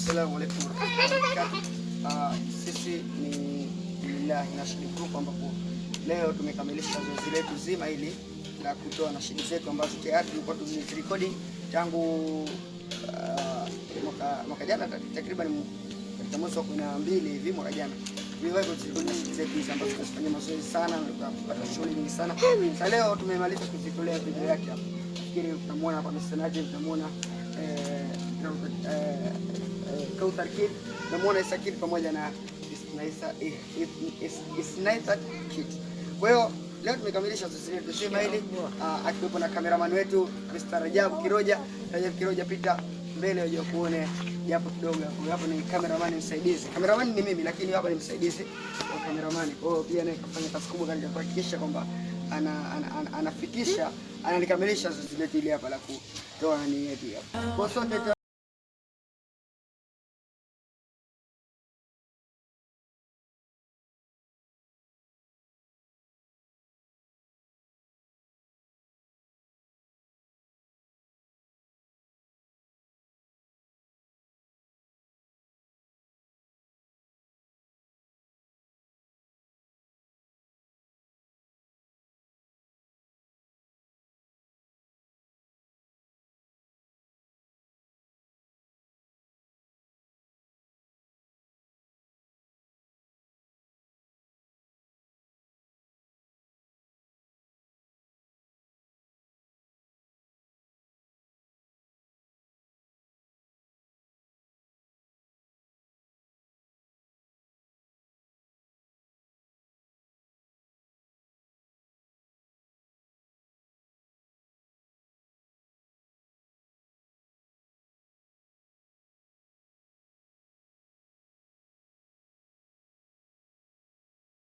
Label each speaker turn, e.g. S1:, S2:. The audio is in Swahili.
S1: Assalamu alaykum warahmatullahi wabarakatuh. Sisi ni Alhamdulillah nashukuru kwamba leo tumekamilisha zoezi letu zima hili la kutoa nashidi zetu ambazo tayari tulikuwa tumezirekodi tangu mwaka jana, takriban katika mwezi wa 12 hivi mwaka jana. Tuliwahi kuzirekodi nashidi zetu hizi ambazo tunafanya mazoezi sana na kupata shughuli nyingi sana. Sasa leo tumemaliza kuzitolea video yake hapa. Fikiri tutamwona hapa msanaji, tutamwona Kauthar Kid, tutamwona Isa Kid pamoja na Isnaitha Kid. Kwa hiyo leo tumekamilisha zoezi letu zima hili, akiwepo na cameraman wetu Mr. Rajab Kiroja, pita mbele uje kuone japo kidogo hapo ni cameraman msaidizi. Cameraman ni mimi lakini hapa ni msaidizi wa cameraman. Kwa hiyo pia naye kafanya kazi kubwa katika kuhakikisha kwamba anafikisha analikamilisha zoezi letu hili hapa la kutoa ni yetu hapa. Kwa sote